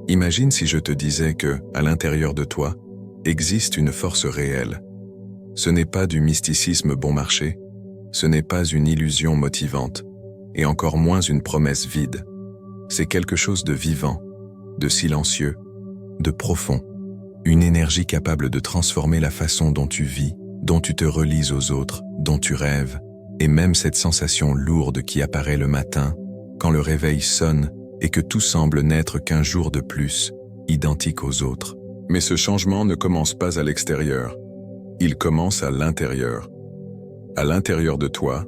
Imagine si je te disais que, à l'intérieur de toi, existe une force réelle. Ce n'est pas du mysticisme bon marché, ce n'est pas une illusion motivante, et encore moins une promesse vide. C'est quelque chose de vivant, de silencieux, de profond, une énergie capable de transformer la façon dont tu vis, dont tu te relies aux autres, dont tu rêves, et même cette sensation lourde qui apparaît le matin, quand le réveil sonne et que tout semble n'être qu'un jour de plus, identique aux autres. Mais ce changement ne commence pas à l'extérieur, il commence à l'intérieur. À l'intérieur de toi,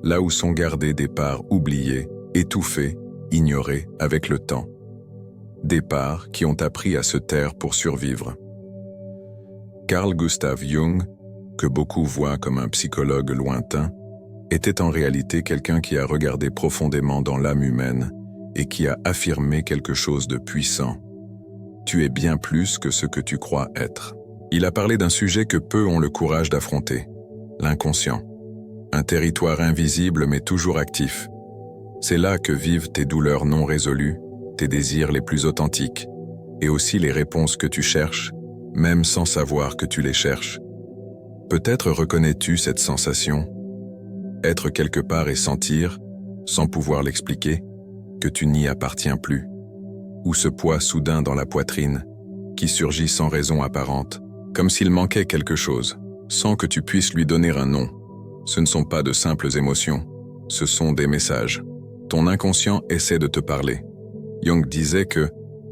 là où sont gardées des parts oubliées, étouffées, ignorées avec le temps. Des parts qui ont appris à se taire pour survivre. Carl Gustav Jung, que beaucoup voient comme un psychologue lointain, était en réalité quelqu'un qui a regardé profondément dans l'âme humaine et qui a affirmé quelque chose de puissant. Tu es bien plus que ce que tu crois être. Il a parlé d'un sujet que peu ont le courage d'affronter, l'inconscient. Un territoire invisible mais toujours actif. C'est là que vivent tes douleurs non résolues, tes désirs les plus authentiques, et aussi les réponses que tu cherches, même sans savoir que tu les cherches. Peut-être reconnais-tu cette sensation, être quelque part et sentir, sans pouvoir l'expliquer, que tu n'y appartiens plus, ou ce poids soudain dans la poitrine, qui surgit sans raison apparente, comme s'il manquait quelque chose, sans que tu puisses lui donner un nom. Ce ne sont pas de simples émotions, ce sont des messages. Ton inconscient essaie de te parler. Jung disait que,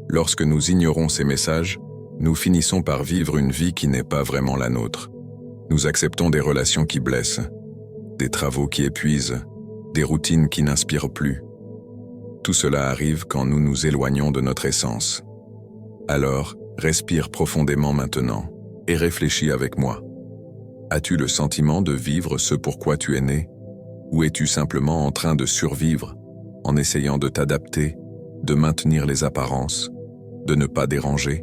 lorsque nous ignorons ces messages, nous finissons par vivre une vie qui n'est pas vraiment la nôtre. Nous acceptons des relations qui blessent, des travaux qui épuisent, des routines qui n'inspirent plus. Tout cela arrive quand nous nous éloignons de notre essence. Alors, respire profondément maintenant et réfléchis avec moi. As-tu le sentiment de vivre ce pourquoi tu es né? Ou es-tu simplement en train de survivre, en essayant de t'adapter, de maintenir les apparences, de ne pas déranger?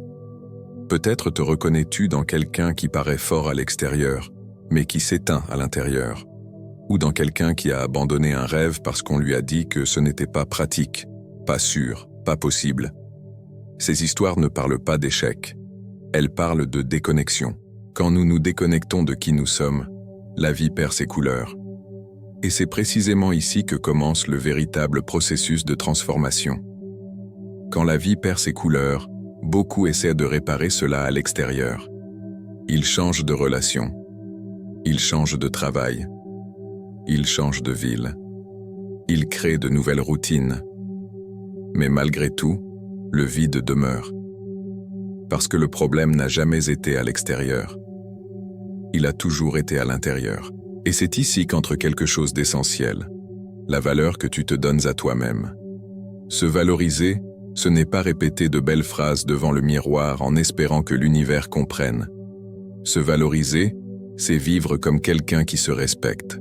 Peut-être te reconnais-tu dans quelqu'un qui paraît fort à l'extérieur, mais qui s'éteint à l'intérieur, ou dans quelqu'un qui a abandonné un rêve parce qu'on lui a dit que ce n'était pas pratique, pas sûr, pas possible. Ces histoires ne parlent pas d'échec, elles parlent de déconnexion. Quand nous nous déconnectons de qui nous sommes, la vie perd ses couleurs. Et c'est précisément ici que commence le véritable processus de transformation. Quand la vie perd ses couleurs, beaucoup essaient de réparer cela à l'extérieur. Ils changent de relation, ils changent de travail, ils changent de ville, ils créent de nouvelles routines. Mais malgré tout, le vide demeure. Parce que le problème n'a jamais été à l'extérieur. Il a toujours été à l'intérieur. Et c'est ici qu'entre quelque chose d'essentiel, la valeur que tu te donnes à toi-même. Se valoriser, ce n'est pas répéter de belles phrases devant le miroir en espérant que l'univers comprenne. Se valoriser, c'est vivre comme quelqu'un qui se respecte.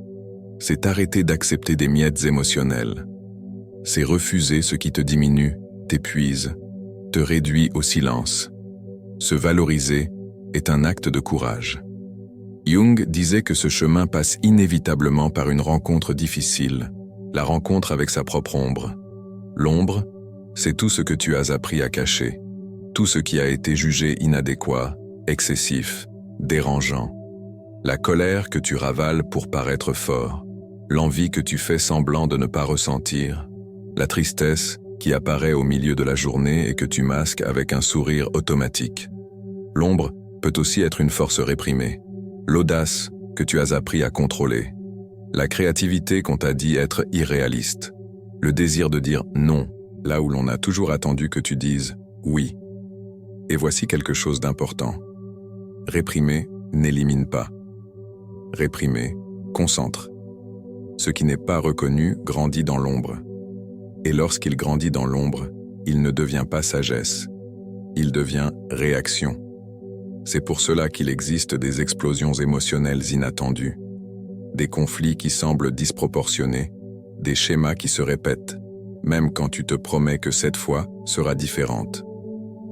C'est arrêter d'accepter des miettes émotionnelles. C'est refuser ce qui te diminue, t'épuise, te réduit au silence. Se valoriser est un acte de courage. Jung disait que ce chemin passe inévitablement par une rencontre difficile, la rencontre avec sa propre ombre. L'ombre, c'est tout ce que tu as appris à cacher, tout ce qui a été jugé inadéquat, excessif, dérangeant. La colère que tu ravales pour paraître fort, l'envie que tu fais semblant de ne pas ressentir, la tristesse qui apparaît au milieu de la journée et que tu masques avec un sourire automatique. L'ombre peut aussi être une force réprimée. L'audace que tu as appris à contrôler, la créativité qu'on t'a dit être irréaliste, le désir de dire non, là où l'on a toujours attendu que tu dises oui. Et voici quelque chose d'important. Réprimer n'élimine pas. Réprimer concentre. Ce qui n'est pas reconnu grandit dans l'ombre. Et lorsqu'il grandit dans l'ombre, il ne devient pas sagesse. Il devient réaction. C'est pour cela qu'il existe des explosions émotionnelles inattendues, des conflits qui semblent disproportionnés, des schémas qui se répètent, même quand tu te promets que cette fois sera différente.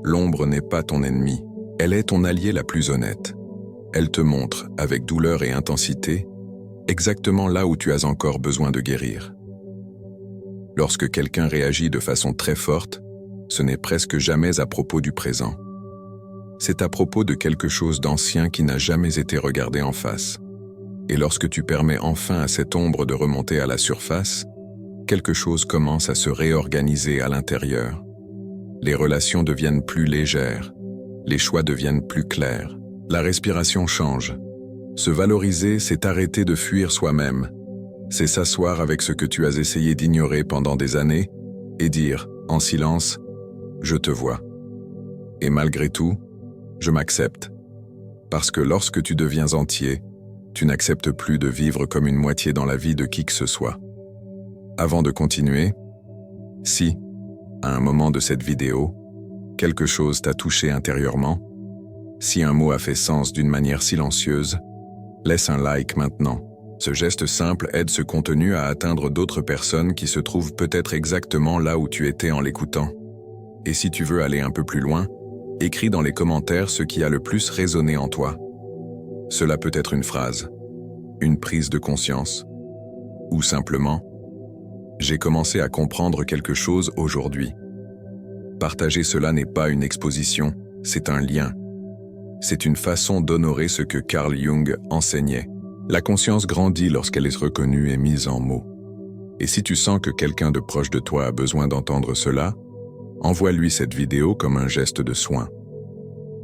L'ombre n'est pas ton ennemi, elle est ton allié la plus honnête. Elle te montre, avec douleur et intensité, exactement là où tu as encore besoin de guérir. Lorsque quelqu'un réagit de façon très forte, ce n'est presque jamais à propos du présent. C'est à propos de quelque chose d'ancien qui n'a jamais été regardé en face. Et lorsque tu permets enfin à cette ombre de remonter à la surface, quelque chose commence à se réorganiser à l'intérieur. Les relations deviennent plus légères, les choix deviennent plus clairs, la respiration change. Se valoriser, c'est arrêter de fuir soi-même. C'est s'asseoir avec ce que tu as essayé d'ignorer pendant des années et dire, en silence, « Je te vois. Et malgré tout, je m'accepte. » Parce que lorsque tu deviens entier, tu n'acceptes plus de vivre comme une moitié dans la vie de qui que ce soit. Avant de continuer, si, à un moment de cette vidéo, quelque chose t'a touché intérieurement, si un mot a fait sens d'une manière silencieuse, laisse un like maintenant. Ce geste simple aide ce contenu à atteindre d'autres personnes qui se trouvent peut-être exactement là où tu étais en l'écoutant. Et si tu veux aller un peu plus loin, écris dans les commentaires ce qui a le plus résonné en toi. Cela peut être une phrase, une prise de conscience, ou simplement « J'ai commencé à comprendre quelque chose aujourd'hui ». Partager cela n'est pas une exposition, c'est un lien. C'est une façon d'honorer ce que Carl Jung enseignait. La conscience grandit lorsqu'elle est reconnue et mise en mots. Et si tu sens que quelqu'un de proche de toi a besoin d'entendre cela, envoie-lui cette vidéo comme un geste de soin.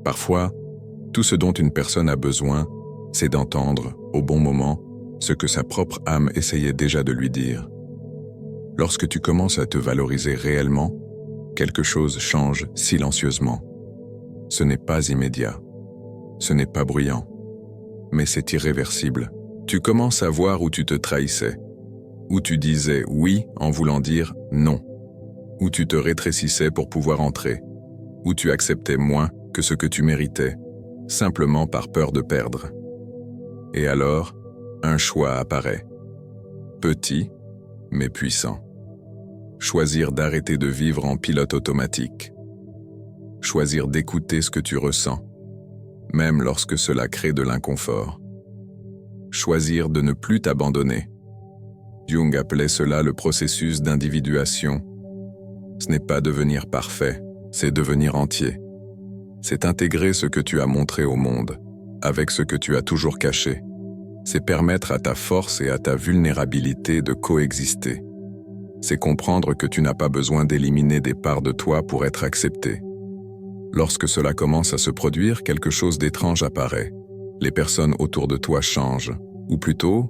Parfois, tout ce dont une personne a besoin, c'est d'entendre, au bon moment, ce que sa propre âme essayait déjà de lui dire. Lorsque tu commences à te valoriser réellement, quelque chose change silencieusement. Ce n'est pas immédiat. Ce n'est pas bruyant. Mais c'est irréversible. Tu commences à voir où tu te trahissais, où tu disais oui en voulant dire non, où tu te rétrécissais pour pouvoir entrer, où tu acceptais moins que ce que tu méritais, simplement par peur de perdre. Et alors, un choix apparaît. Petit, mais puissant. Choisir d'arrêter de vivre en pilote automatique. Choisir d'écouter ce que tu ressens, même lorsque cela crée de l'inconfort. Choisir de ne plus t'abandonner. Jung appelait cela le processus d'individuation. Ce n'est pas devenir parfait, c'est devenir entier. C'est intégrer ce que tu as montré au monde, avec ce que tu as toujours caché. C'est permettre à ta force et à ta vulnérabilité de coexister. C'est comprendre que tu n'as pas besoin d'éliminer des parts de toi pour être accepté. Lorsque cela commence à se produire, quelque chose d'étrange apparaît. Les personnes autour de toi changent, ou plutôt,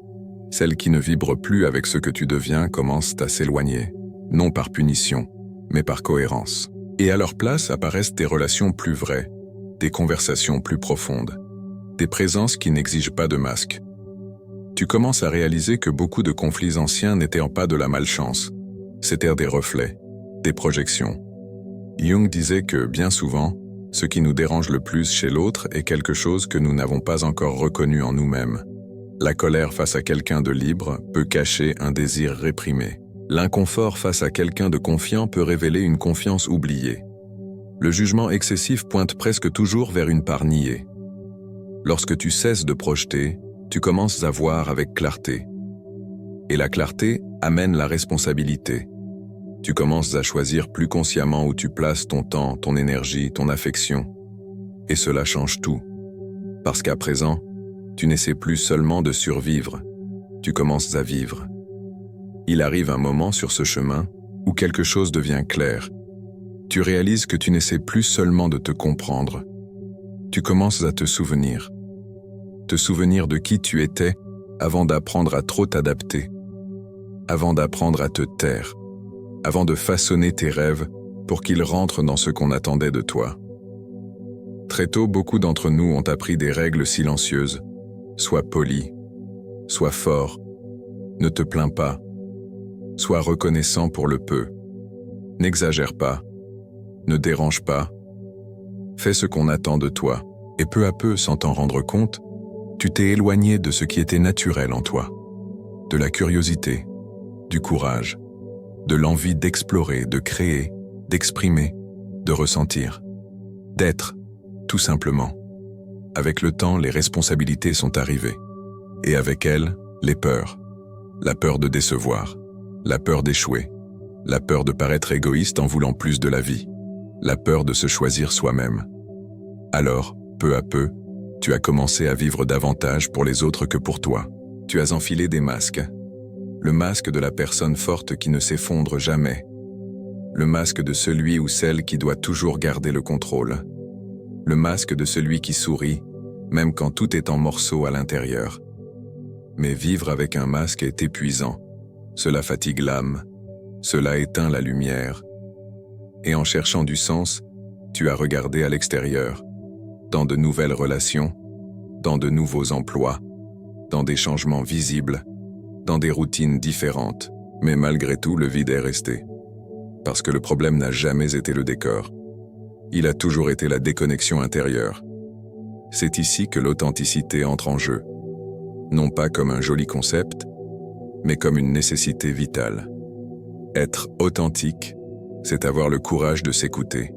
celles qui ne vibrent plus avec ce que tu deviens commencent à s'éloigner, non par punition, mais par cohérence. Et à leur place apparaissent des relations plus vraies, des conversations plus profondes, des présences qui n'exigent pas de masque. Tu commences à réaliser que beaucoup de conflits anciens n'étaient pas de la malchance, c'étaient des reflets, des projections. Jung disait que, bien souvent, ce qui nous dérange le plus chez l'autre est quelque chose que nous n'avons pas encore reconnu en nous-mêmes. La colère face à quelqu'un de libre peut cacher un désir réprimé. L'inconfort face à quelqu'un de confiant peut révéler une confiance oubliée. Le jugement excessif pointe presque toujours vers une part niée. Lorsque tu cesses de projeter, tu commences à voir avec clarté. Et la clarté amène la responsabilité. Tu commences à choisir plus consciemment où tu places ton temps, ton énergie, ton affection. Et cela change tout. Parce qu'à présent, tu n'essaies plus seulement de survivre, tu commences à vivre. Il arrive un moment sur ce chemin où quelque chose devient clair. Tu réalises que tu n'essaies plus seulement de te comprendre. Tu commences à te souvenir. Te souvenir de qui tu étais avant d'apprendre à trop t'adapter, avant d'apprendre à te taire, avant de façonner tes rêves pour qu'ils rentrent dans ce qu'on attendait de toi. Très tôt, beaucoup d'entre nous ont appris des règles silencieuses. Sois poli, sois fort, ne te plains pas, sois reconnaissant pour le peu, n'exagère pas, ne dérange pas, fais ce qu'on attend de toi, et peu à peu, sans t'en rendre compte, tu t'es éloigné de ce qui était naturel en toi, de la curiosité, du courage, de l'envie d'explorer, de créer, d'exprimer, de ressentir, d'être, tout simplement. Avec le temps, les responsabilités sont arrivées. Et avec elles, les peurs. La peur de décevoir, la peur d'échouer, la peur de paraître égoïste en voulant plus de la vie. la peur de se choisir soi-même. Alors, peu à peu, tu as commencé à vivre davantage pour les autres que pour toi. Tu as enfilé des masques. Le masque de la personne forte qui ne s'effondre jamais. Le masque de celui ou celle qui doit toujours garder le contrôle. Le masque de celui qui sourit, même quand tout est en morceaux à l'intérieur. Mais vivre avec un masque est épuisant. Cela fatigue l'âme. Cela éteint la lumière. Et en cherchant du sens, tu as regardé à l'extérieur, dans de nouvelles relations, dans de nouveaux emplois, dans des changements visibles, dans des routines différentes. Mais malgré tout, le vide est resté. Parce que le problème n'a jamais été le décor. Il a toujours été la déconnexion intérieure. C'est ici que l'authenticité entre en jeu. Non pas comme un joli concept, mais comme une nécessité vitale. Être authentique, c'est avoir le courage de s'écouter.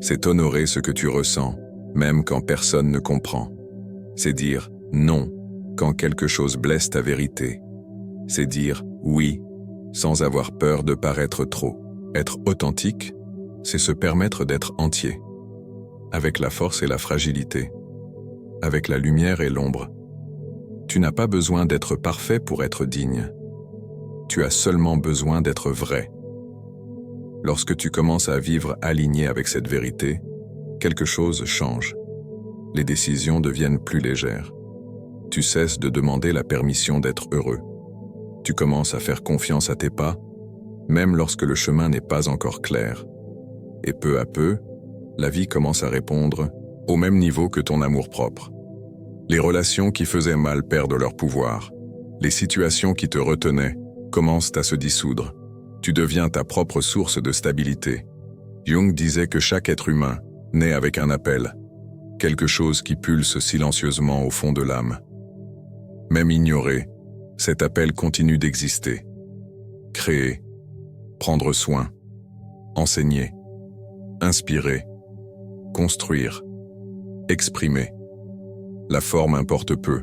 C'est honorer ce que tu ressens, même quand personne ne comprend. C'est dire non quand quelque chose blesse ta vérité. C'est dire oui sans avoir peur de paraître trop. Être authentique, c'est se permettre d'être entier, avec la force et la fragilité, avec la lumière et l'ombre. Tu n'as pas besoin d'être parfait pour être digne. Tu as seulement besoin d'être vrai. Lorsque tu commences à vivre aligné avec cette vérité, quelque chose change. Les décisions deviennent plus légères. Tu cesses de demander la permission d'être heureux. Tu commences à faire confiance à tes pas, même lorsque le chemin n'est pas encore clair. Et peu à peu, la vie commence à répondre au même niveau que ton amour-propre. Les relations qui faisaient mal perdent leur pouvoir. Les situations qui te retenaient commencent à se dissoudre. Tu deviens ta propre source de stabilité. Jung disait que chaque être humain naît avec un appel, quelque chose qui pulse silencieusement au fond de l'âme. Même ignoré, cet appel continue d'exister. Créer, prendre soin, enseigner, inspirer, construire, exprimer. La forme importe peu.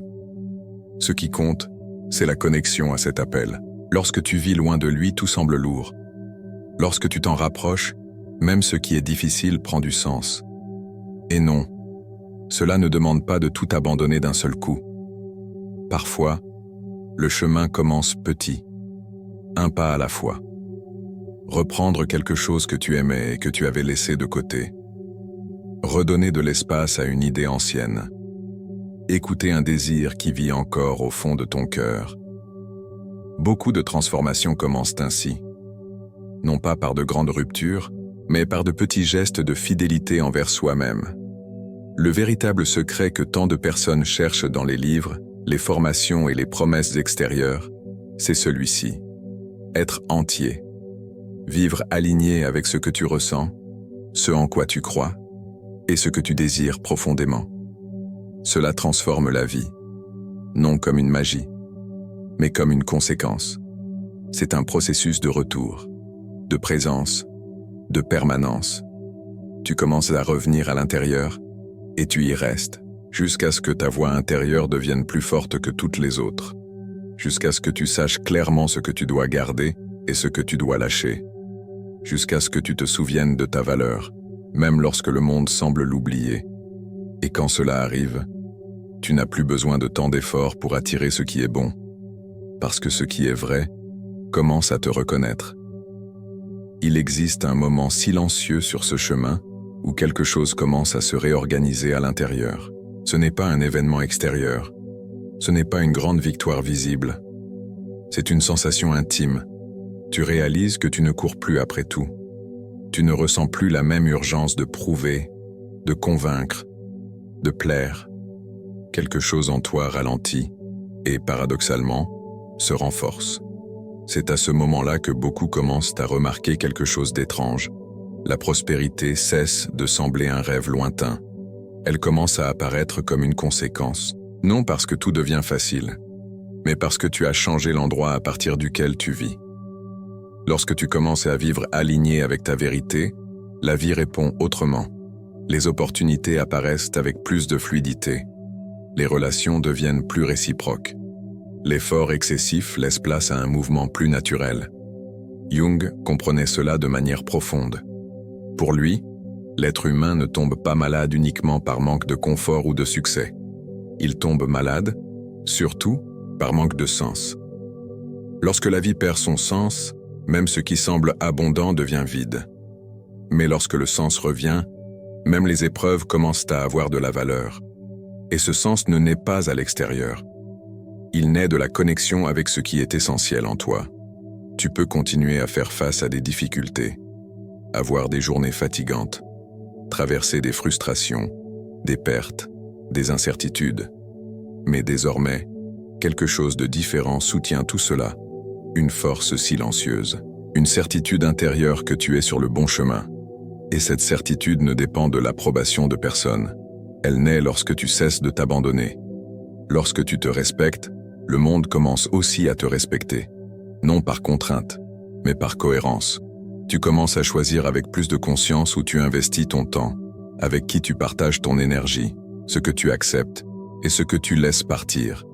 Ce qui compte, c'est la connexion à cet appel. Lorsque tu vis loin de lui, tout semble lourd. Lorsque tu t'en rapproches, même ce qui est difficile prend du sens. Et non, cela ne demande pas de tout abandonner d'un seul coup. Parfois, le chemin commence petit, un pas à la fois. Reprendre quelque chose que tu aimais et que tu avais laissé de côté. Redonner de l'espace à une idée ancienne. Écouter un désir qui vit encore au fond de ton cœur. Beaucoup de transformations commencent ainsi. Non pas par de grandes ruptures, mais par de petits gestes de fidélité envers soi-même. Le véritable secret que tant de personnes cherchent dans les livres, les formations et les promesses extérieures, c'est celui-ci. Être entier. Vivre aligné avec ce que tu ressens, ce en quoi tu crois, et ce que tu désires profondément. Cela transforme la vie, non comme une magie, mais comme une conséquence. C'est un processus de retour, de présence, de permanence. Tu commences à revenir à l'intérieur, et tu y restes, jusqu'à ce que ta voix intérieure devienne plus forte que toutes les autres, jusqu'à ce que tu saches clairement ce que tu dois garder et ce que tu dois lâcher, jusqu'à ce que tu te souviennes de ta valeur, même lorsque le monde semble l'oublier. Et quand cela arrive, tu n'as plus besoin de tant d'efforts pour attirer ce qui est bon, parce que ce qui est vrai commence à te reconnaître. Il existe un moment silencieux sur ce chemin où quelque chose commence à se réorganiser à l'intérieur. Ce n'est pas un événement extérieur, ce n'est pas une grande victoire visible. C'est une sensation intime. Tu réalises que tu ne cours plus après tout. Tu ne ressens plus la même urgence de prouver, de convaincre, de plaire. Quelque chose en toi ralentit et, paradoxalement, se renforce. C'est à ce moment-là que beaucoup commencent à remarquer quelque chose d'étrange. La prospérité cesse de sembler un rêve lointain. Elle commence à apparaître comme une conséquence, non parce que tout devient facile, mais parce que tu as changé l'endroit à partir duquel tu vis. Lorsque tu commences à vivre aligné avec ta vérité, la vie répond autrement. Les opportunités apparaissent avec plus de fluidité. Les relations deviennent plus réciproques. L'effort excessif laisse place à un mouvement plus naturel. Jung comprenait cela de manière profonde. Pour lui, L'être humain ne tombe pas malade uniquement par manque de confort ou de succès. Il tombe malade, surtout, par manque de sens. Lorsque la vie perd son sens, même ce qui semble abondant devient vide. Mais lorsque le sens revient, même les épreuves commencent à avoir de la valeur. Et ce sens ne naît pas à l'extérieur. Il naît de la connexion avec ce qui est essentiel en toi. Tu peux continuer à faire face à des difficultés, avoir des journées fatigantes, traverser des frustrations, des pertes, des incertitudes. Mais désormais, quelque chose de différent soutient tout cela, une force silencieuse, une certitude intérieure que tu es sur le bon chemin. Et cette certitude ne dépend de l'approbation de personne. Elle naît lorsque tu cesses de t'abandonner. Lorsque tu te respectes, le monde commence aussi à te respecter. Non par contrainte, mais par cohérence. Tu commences à choisir avec plus de conscience où tu investis ton temps, avec qui tu partages ton énergie, ce que tu acceptes et ce que tu laisses partir.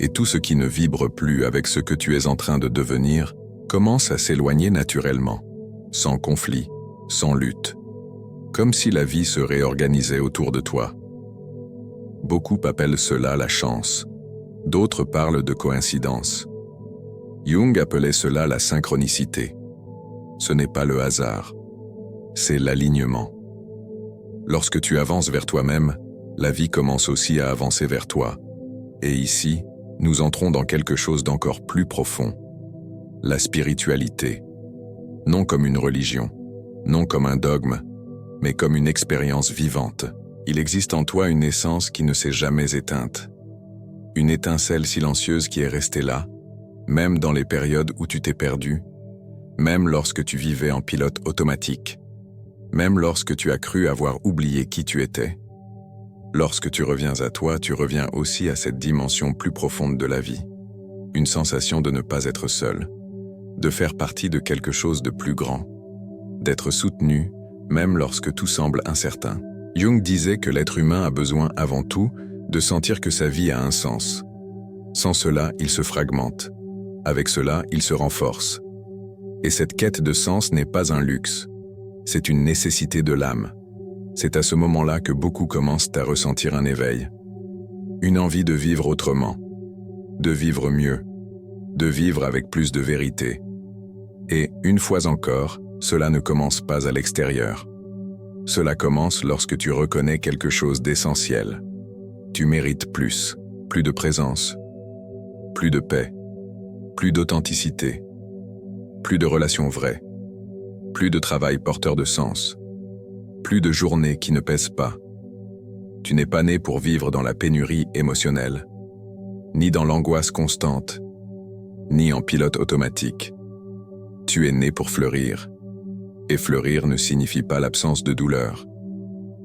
Et tout ce qui ne vibre plus avec ce que tu es en train de devenir commence à s'éloigner naturellement, sans conflit, sans lutte, comme si la vie se réorganisait autour de toi. Beaucoup appellent cela la chance, d'autres parlent de coïncidence. Jung appelait cela la synchronicité. Ce n'est pas le hasard, c'est l'alignement. Lorsque tu avances vers toi-même, la vie commence aussi à avancer vers toi. Et ici, nous entrons dans quelque chose d'encore plus profond. La spiritualité. Non comme une religion, non comme un dogme, mais comme une expérience vivante. Il existe en toi une essence qui ne s'est jamais éteinte. Une étincelle silencieuse qui est restée là, même dans les périodes où tu t'es perdu, même lorsque tu vivais en pilote automatique, même lorsque tu as cru avoir oublié qui tu étais. Lorsque tu reviens à toi, tu reviens aussi à cette dimension plus profonde de la vie. Une sensation de ne pas être seul, de faire partie de quelque chose de plus grand, d'être soutenu, même lorsque tout semble incertain. Jung disait que l'être humain a besoin avant tout de sentir que sa vie a un sens. Sans cela, il se fragmente. Avec cela, il se renforce. Et cette quête de sens n'est pas un luxe, c'est une nécessité de l'âme. C'est à ce moment-là que beaucoup commencent à ressentir un éveil. Une envie de vivre autrement, de vivre mieux, de vivre avec plus de vérité. Et, une fois encore, cela ne commence pas à l'extérieur. Cela commence lorsque tu reconnais quelque chose d'essentiel. Tu mérites plus, plus de présence, plus de paix, plus d'authenticité, plus de relations vraies, plus de travail porteur de sens, plus de journées qui ne pèsent pas. Tu n'es pas né pour vivre dans la pénurie émotionnelle, ni dans l'angoisse constante, ni en pilote automatique. Tu es né pour fleurir. Et fleurir ne signifie pas l'absence de douleur.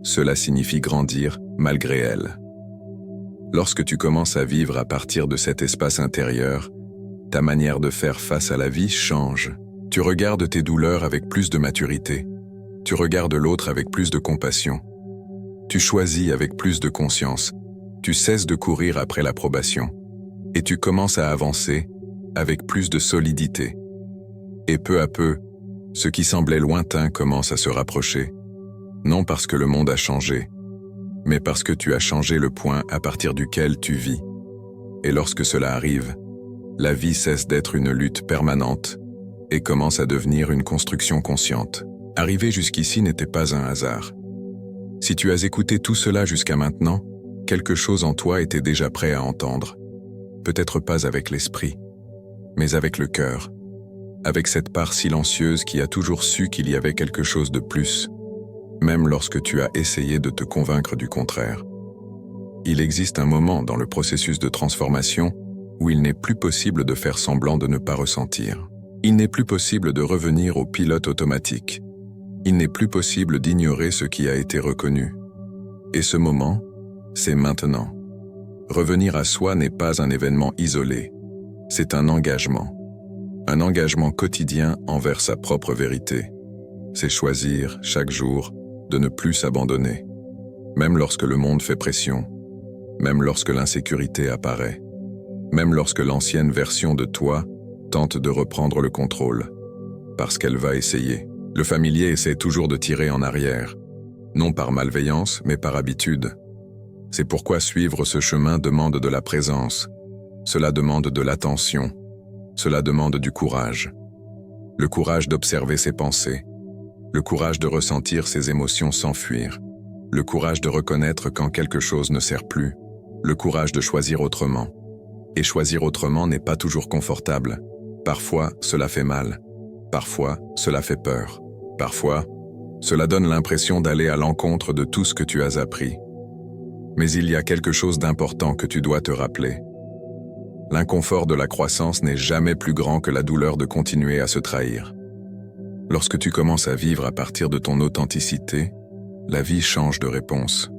Cela signifie grandir malgré elle. Lorsque tu commences à vivre à partir de cet espace intérieur, ta manière de faire face à la vie change. Tu regardes tes douleurs avec plus de maturité. Tu regardes l'autre avec plus de compassion. Tu choisis avec plus de conscience. Tu cesses de courir après l'approbation. Et tu commences à avancer avec plus de solidité. Et peu à peu, ce qui semblait lointain commence à se rapprocher. Non parce que le monde a changé, mais parce que tu as changé le point à partir duquel tu vis. Et lorsque cela arrive, la vie cesse d'être une lutte permanente et commence à devenir une construction consciente. Arriver jusqu'ici n'était pas un hasard. Si tu as écouté tout cela jusqu'à maintenant, quelque chose en toi était déjà prêt à entendre. Peut-être pas avec l'esprit, mais avec le cœur. Avec cette part silencieuse qui a toujours su qu'il y avait quelque chose de plus, même lorsque tu as essayé de te convaincre du contraire. Il existe un moment dans le processus de transformation où il n'est plus possible de faire semblant de ne pas ressentir. Il n'est plus possible de revenir au pilote automatique. Il n'est plus possible d'ignorer ce qui a été reconnu. Et ce moment, c'est maintenant. Revenir à soi n'est pas un événement isolé, c'est un engagement. Un engagement quotidien envers sa propre vérité. C'est choisir, chaque jour, de ne plus s'abandonner. Même lorsque le monde fait pression, même lorsque l'insécurité apparaît, même lorsque l'ancienne version de toi tente de reprendre le contrôle. Parce qu'elle va essayer. Le familier essaie toujours de tirer en arrière. non par malveillance, mais par habitude. C'est pourquoi suivre ce chemin demande de la présence. Cela demande de l'attention. Cela demande du courage. Le courage d'observer ses pensées. Le courage de ressentir ses émotions sans fuir. Le courage de reconnaître quand quelque chose ne sert plus. Le courage de choisir autrement. Et choisir autrement n'est pas toujours confortable. Parfois, cela fait mal. Parfois, cela fait peur. Parfois, cela donne l'impression d'aller à l'encontre de tout ce que tu as appris. Mais il y a quelque chose d'important que tu dois te rappeler. L'inconfort de la croissance n'est jamais plus grand que la douleur de continuer à se trahir. Lorsque tu commences à vivre à partir de ton authenticité, la vie change de réponse.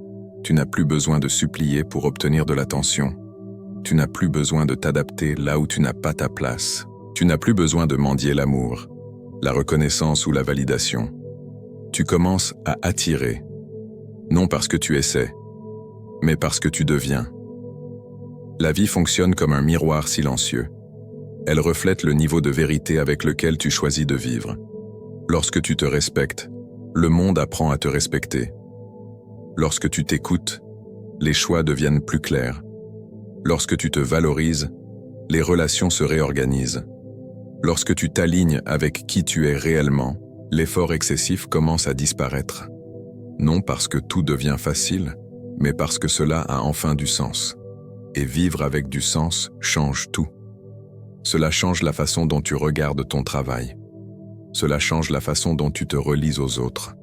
Tu n'as plus besoin de supplier pour obtenir de l'attention. Tu n'as plus besoin de t'adapter là où tu n'as pas ta place. Tu n'as plus besoin de mendier l'amour, la reconnaissance ou la validation. Tu commences à attirer, non parce que tu essaies, mais parce que tu deviens. La vie fonctionne comme un miroir silencieux. Elle reflète le niveau de vérité avec lequel tu choisis de vivre. Lorsque tu te respectes, le monde apprend à te respecter. Lorsque tu t'écoutes, les choix deviennent plus clairs. Lorsque tu te valorises, les relations se réorganisent. Lorsque tu t'alignes avec qui tu es réellement, l'effort excessif commence à disparaître. Non parce que tout devient facile, mais parce que cela a enfin du sens. Et vivre avec du sens change tout. Cela change la façon dont tu regardes ton travail. Cela change la façon dont tu te relies aux autres.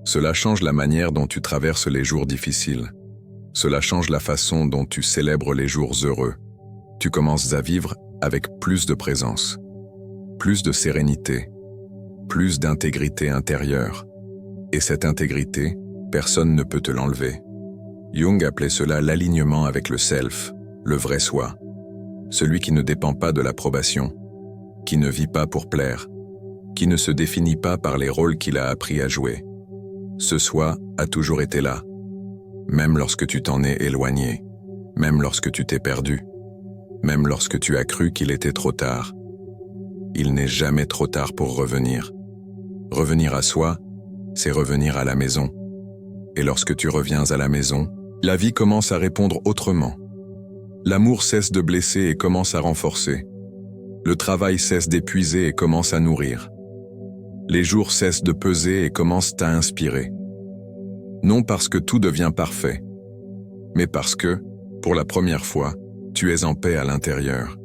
Cela change la manière dont tu traverses les jours difficiles. Cela change la façon dont tu célèbres les jours heureux. Tu commences à vivre avec plus de présence, plus de sérénité, plus d'intégrité intérieure. Et cette intégrité, personne ne peut te l'enlever. Jung appelait cela l'alignement avec le self, le vrai soi. Celui qui ne dépend pas de l'approbation, qui ne vit pas pour plaire, qui ne se définit pas par les rôles qu'il a appris à jouer. Ce soi a toujours été là, même lorsque tu t'en es éloigné, même lorsque tu t'es perdu, même lorsque tu as cru qu'il était trop tard. Il n'est jamais trop tard pour revenir. Revenir à soi, c'est revenir à la maison. Et lorsque tu reviens à la maison, la vie commence à répondre autrement. L'amour cesse de blesser et commence à renforcer. Le travail cesse d'épuiser et commence à nourrir. Les jours cessent de peser et commencent à inspirer. Non parce que tout devient parfait, mais parce que, pour la première fois, tu es en paix à l'intérieur.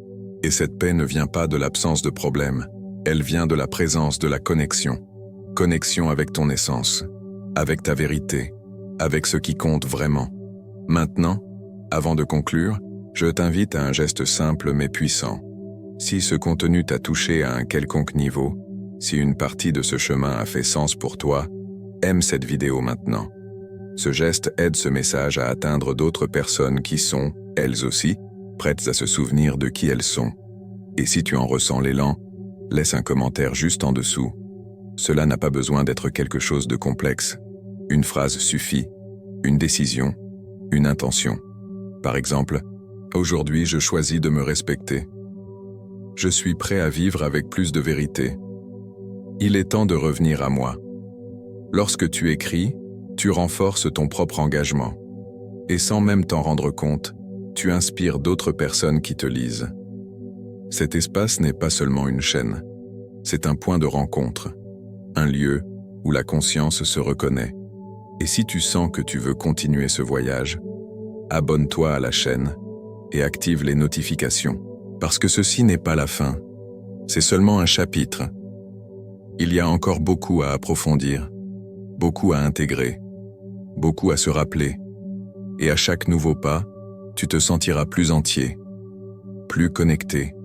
Et cette paix ne vient pas de l'absence de problème, elle vient de la présence de la connexion. Connexion avec ton essence, avec ta vérité, avec ce qui compte vraiment. Maintenant, avant de conclure, je t'invite à un geste simple mais puissant. Si ce contenu t'a touché à un quelconque niveau, si une partie de ce chemin a fait sens pour toi, aime cette vidéo maintenant. Ce geste aide ce message à atteindre d'autres personnes qui sont, elles aussi, prêtes à se souvenir de qui elles sont. Et si tu en ressens l'élan, laisse un commentaire juste en dessous. Cela n'a pas besoin d'être quelque chose de complexe. Une phrase suffit, une décision, une intention. Par exemple, aujourd'hui je choisis de me respecter. Je suis prêt à vivre avec plus de vérité. Il est temps de revenir à moi. Lorsque tu écris, tu renforces ton propre engagement. Et sans même t'en rendre compte, tu inspires d'autres personnes qui te lisent. Cet espace n'est pas seulement une chaîne, c'est un point de rencontre, un lieu où la conscience se reconnaît. Et si tu sens que tu veux continuer ce voyage, abonne-toi à la chaîne et active les notifications, parce que ceci n'est pas la fin, c'est seulement un chapitre. Il y a encore beaucoup à approfondir, beaucoup à intégrer, beaucoup à se rappeler, et à chaque nouveau pas, tu te sentiras plus entier, plus connecté,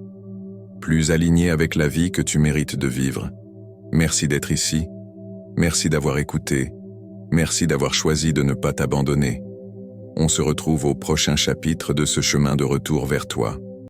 plus aligné avec la vie que tu mérites de vivre. Merci d'être ici, merci d'avoir écouté, merci d'avoir choisi de ne pas t'abandonner. On se retrouve au prochain chapitre de ce chemin de retour vers toi.